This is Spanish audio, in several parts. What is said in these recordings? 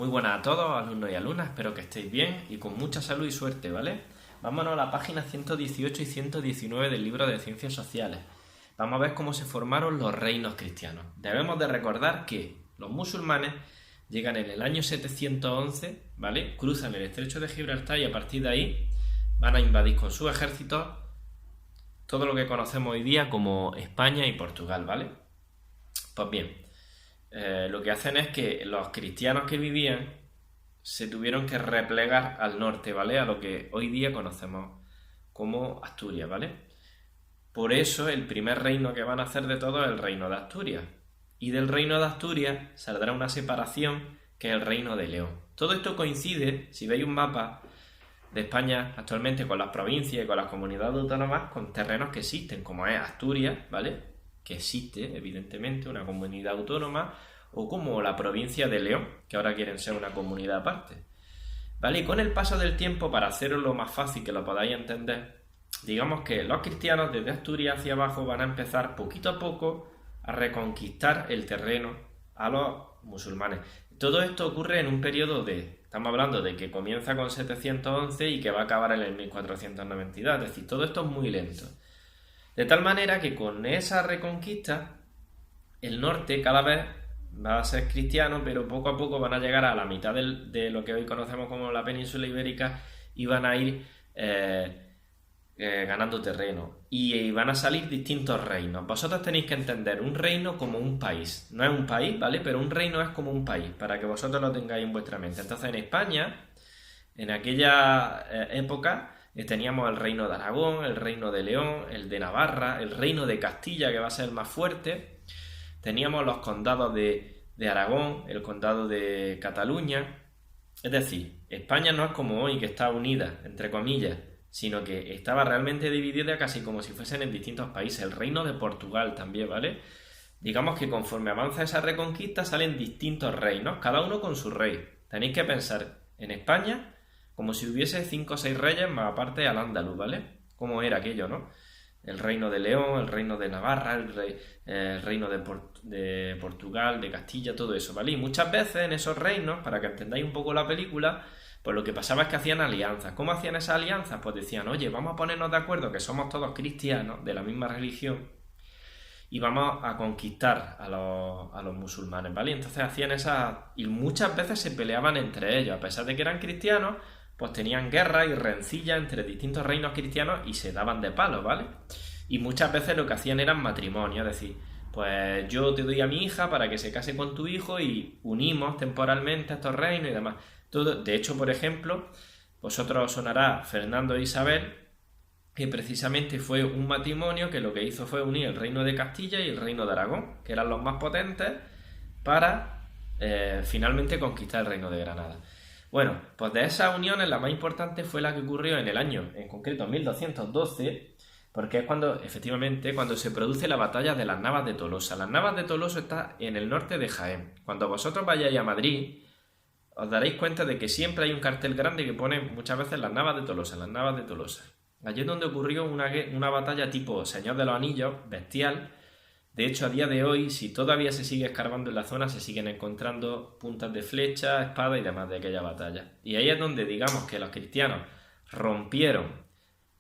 Muy buenas a todos, alumnos y alumnas, espero que estéis bien y con mucha salud y suerte, ¿vale? Vámonos a la página 118 y 119 del libro de Ciencias Sociales. Vamos a ver cómo se formaron los reinos cristianos. Debemos de recordar que los musulmanes llegan en el año 711, ¿vale? Cruzan el estrecho de Gibraltar y a partir de ahí van a invadir con sus ejércitos todo lo que conocemos hoy día como España y Portugal, ¿vale? Pues bien, lo que hacen es que los cristianos que vivían se tuvieron que replegar al norte, ¿vale? A lo que hoy día conocemos como Asturias, ¿vale? Por eso el primer reino que van a hacer de todo es el reino de Asturias. Y del reino de Asturias saldrá una separación que es el reino de León. Todo esto coincide, si veis un mapa de España actualmente, con las provincias y con las comunidades autónomas, con terrenos que existen, como es Asturias, ¿vale? Que existe, evidentemente, una comunidad autónoma, o como la provincia de León, que ahora quieren ser una comunidad aparte. ¿Vale? Y con el paso del tiempo, para hacerlo más fácil que lo podáis entender, digamos que los cristianos desde Asturias hacia abajo van a empezar poquito a poco a reconquistar el terreno a los musulmanes. Todo esto ocurre en un periodo estamos hablando de que comienza con 711 y que va a acabar en el 1492, es decir, todo esto es muy lento. De tal manera que con esa reconquista, el norte cada vez va a ser cristiano, pero poco a poco van a llegar a la mitad de lo que hoy conocemos como la península ibérica y van a ir ganando terreno. Y van a salir distintos reinos. Vosotros tenéis que entender un reino como un país. No es un país, ¿vale? Pero un reino es como un país, para que vosotros lo tengáis en vuestra mente. Entonces en España, en aquella época, teníamos el reino de Aragón, el reino de León, el de Navarra, el reino de Castilla, que va a ser el más fuerte. Teníamos los condados de Aragón, el condado de Cataluña. Es decir, España no es como hoy, que está unida, entre comillas, sino que estaba realmente dividida casi como si fuesen en distintos países. El reino de Portugal también, ¿vale? Digamos que conforme avanza esa reconquista salen distintos reinos, cada uno con su rey. Tenéis que pensar en España como si hubiese 5 o 6 reyes más aparte al andaluz, ¿vale? Como era aquello, ¿no? El reino de León, el reino de Navarra, el reino de Portugal, de Castilla, todo eso, ¿vale? Y muchas veces en esos reinos, para que entendáis un poco la película, pues lo que pasaba es que hacían alianzas. ¿Cómo hacían esas alianzas? Pues decían, oye, vamos a ponernos de acuerdo que somos todos cristianos, de la misma religión, y vamos a conquistar a los musulmanes, ¿vale? Entonces hacían esas... y muchas veces se peleaban entre ellos, a pesar de que eran cristianos, pues tenían guerra y rencilla entre distintos reinos cristianos y se daban de palos, ¿vale? Y muchas veces lo que hacían eran matrimonio, es decir, pues yo te doy a mi hija para que se case con tu hijo y unimos temporalmente a estos reinos y demás. Todo, de hecho, por ejemplo, vosotros os sonará Fernando e Isabel, que precisamente fue un matrimonio que lo que hizo fue unir el reino de Castilla y el reino de Aragón, que eran los más potentes, para finalmente conquistar el reino de Granada. Bueno, pues de esas uniones la más importante fue la que ocurrió en el año, en concreto 1212, porque es efectivamente, cuando se produce la batalla de las Navas de Tolosa. Las Navas de Tolosa está en el norte de Jaén. Cuando vosotros vayáis a Madrid, os daréis cuenta de que siempre hay un cartel grande que pone muchas veces las Navas de Tolosa, las Navas de Tolosa. Allí es donde ocurrió una batalla tipo Señor de los Anillos, bestial. De hecho, a día de hoy, si todavía se sigue escarbando en la zona, se siguen encontrando puntas de flecha, espada y demás de aquella batalla. Y ahí es donde, digamos, que los cristianos rompieron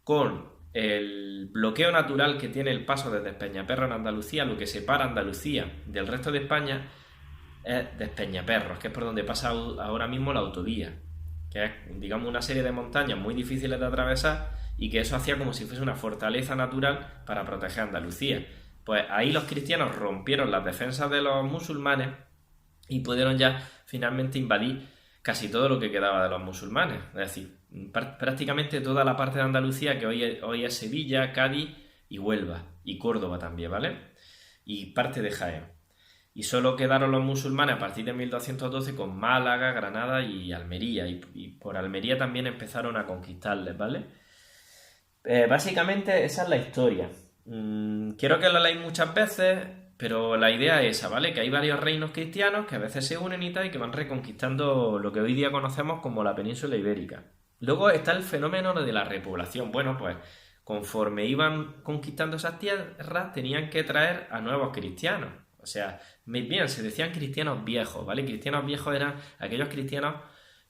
con el bloqueo natural que tiene el paso desde Despeñaperros en Andalucía. Lo que separa Andalucía del resto de España es Despeñaperros, que es por donde pasa ahora mismo la autovía, que es, digamos, una serie de montañas muy difíciles de atravesar y que eso hacía como si fuese una fortaleza natural para proteger Andalucía. Pues ahí los cristianos rompieron las defensas de los musulmanes y pudieron ya finalmente invadir casi todo lo que quedaba de los musulmanes. Es decir, prácticamente toda la parte de Andalucía que hoy es Sevilla, Cádiz y Huelva, y Córdoba también, ¿vale? Y parte de Jaén. Y solo quedaron los musulmanes a partir de 1212 con Málaga, Granada y Almería. Y por Almería también empezaron a conquistarles, ¿vale? Básicamente esa es la historia. Quiero que la leáis muchas veces, pero la idea es esa, ¿vale? Que hay varios reinos cristianos que a veces se unen y tal y que van reconquistando lo que hoy día conocemos como la península ibérica. Luego está el fenómeno de la repoblación. Bueno, pues conforme iban conquistando esas tierras tenían que traer a nuevos cristianos. O sea, bien, se decían cristianos viejos, ¿vale? Cristianos viejos eran aquellos cristianos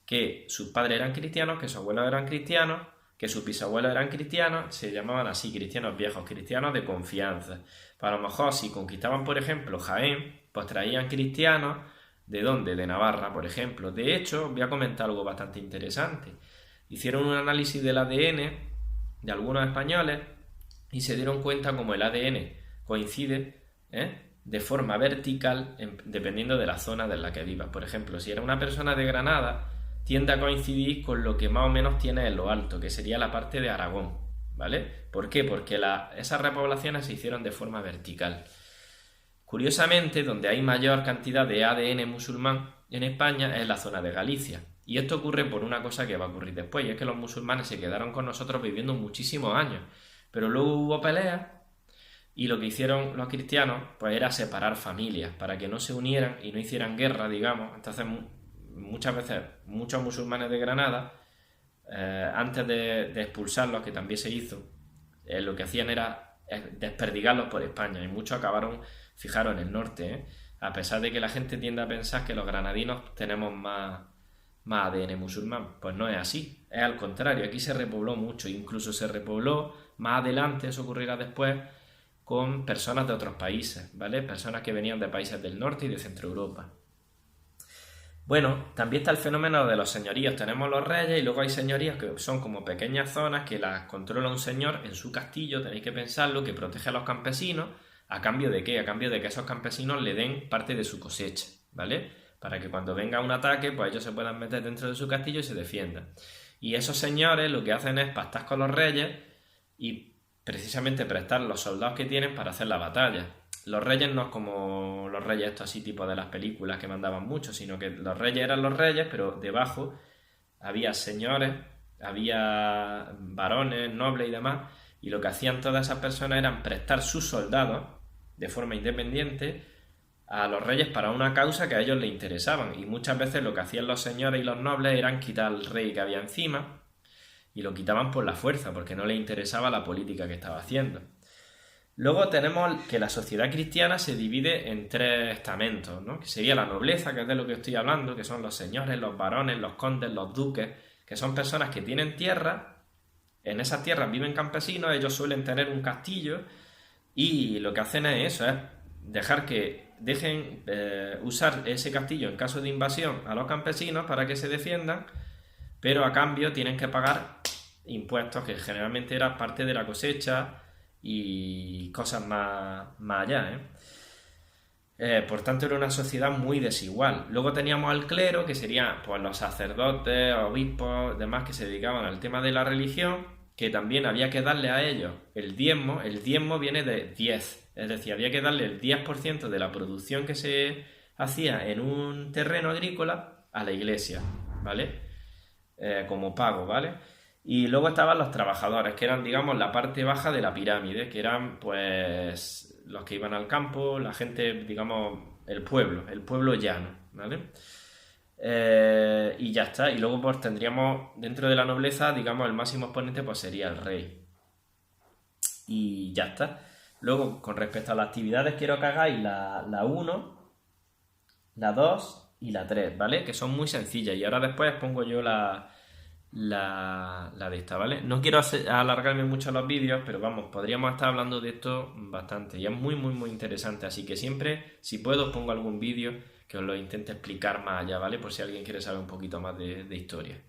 que sus padres eran cristianos, que sus abuelos eran cristianos, que sus bisabuelos eran cristianos, se llamaban así, cristianos viejos, cristianos de confianza. Pues a lo mejor si conquistaban, por ejemplo, Jaén, pues traían cristianos, ¿de dónde? De Navarra, por ejemplo. De hecho, voy a comentar algo bastante interesante. Hicieron un análisis del ADN de algunos españoles y se dieron cuenta como el ADN coincide, de forma vertical dependiendo de la zona en la que vivas. Por ejemplo, si eres una persona de Granada, tiende a coincidir con lo que más o menos tienes en lo alto, que sería la parte de Aragón, ¿vale? ¿Por qué? Porque esas repoblaciones se hicieron de forma vertical. Curiosamente, donde hay mayor cantidad de ADN musulmán en España es la zona de Galicia. Y esto ocurre por una cosa que va a ocurrir después, y es que los musulmanes se quedaron con nosotros viviendo muchísimos años, pero luego hubo peleas y lo que hicieron los cristianos pues era separar familias para que no se unieran y no hicieran guerra, digamos. Entonces muchas veces muchos musulmanes de Granada, antes de expulsarlos, que también se hizo, lo que hacían era desperdigarlos por España, y muchos acabaron, fijaros, en el norte, a pesar de que la gente tiende a pensar que los granadinos tenemos más ADN musulmán. Pues no es así, es al contrario, aquí se repobló mucho, incluso se repobló más adelante, eso ocurrirá después, con personas de otros países, ¿vale? Personas que venían de países del norte y de Centro Europa. Bueno, también está el fenómeno de los señoríos. Tenemos los reyes y luego hay señoríos que son como pequeñas zonas que las controla un señor en su castillo, tenéis que pensarlo, que protege a los campesinos. ¿A cambio de qué? A cambio de que esos campesinos le den parte de su cosecha, ¿vale? Para que cuando venga un ataque, pues ellos se puedan meter dentro de su castillo y se defiendan. Y esos señores lo que hacen es pactar con los reyes y precisamente prestar los soldados que tienen para hacer la batalla. Los reyes no es como los reyes estos así tipo de las películas que mandaban mucho, sino que los reyes eran los reyes, pero debajo había señores, había varones, nobles y demás, y lo que hacían todas esas personas eran prestar sus soldados de forma independiente a los reyes para una causa que a ellos les interesaban, y muchas veces lo que hacían los señores y los nobles eran quitar al rey que había encima, y lo quitaban por la fuerza, porque no les interesaba la política que estaba haciendo. Luego tenemos que la sociedad cristiana se divide en tres estamentos, ¿no? Que sería la nobleza, que es de lo que estoy hablando, que son los señores, los varones, los condes, los duques, que son personas que tienen tierra, en esas tierras viven campesinos, ellos suelen tener un castillo, y lo que hacen es eso, es dejar que dejen usar ese castillo en caso de invasión a los campesinos para que se defiendan, pero a cambio tienen que pagar impuestos, que generalmente era parte de la cosecha y cosas más allá, por tanto era una sociedad muy desigual. Luego teníamos al clero, que serían pues los sacerdotes, obispos, demás que se dedicaban al tema de la religión, que también había que darle a ellos el diezmo. El diezmo viene de 10, es decir, había que darle el 10% de la producción que se hacía en un terreno agrícola a la iglesia, ¿vale? Como pago, ¿vale? Y luego estaban los trabajadores, que eran, digamos, la parte baja de la pirámide, que eran, pues, los que iban al campo, la gente, digamos, el pueblo llano, ¿vale? Y ya está. Y luego, pues, tendríamos, dentro de la nobleza, digamos, el máximo exponente, pues, sería el rey. Y ya está. Luego, con respecto a las actividades, quiero que hagáis la 1, la 2 y la 3, ¿vale? Que son muy sencillas. Y ahora después pongo yo la de esta, ¿vale? No quiero alargarme mucho en los vídeos, pero vamos, podríamos estar hablando de esto bastante. Y es muy, muy, muy interesante. Así que siempre, si puedo, os pongo algún vídeo que os lo intente explicar más allá, ¿vale? Por si alguien quiere saber un poquito más de historia.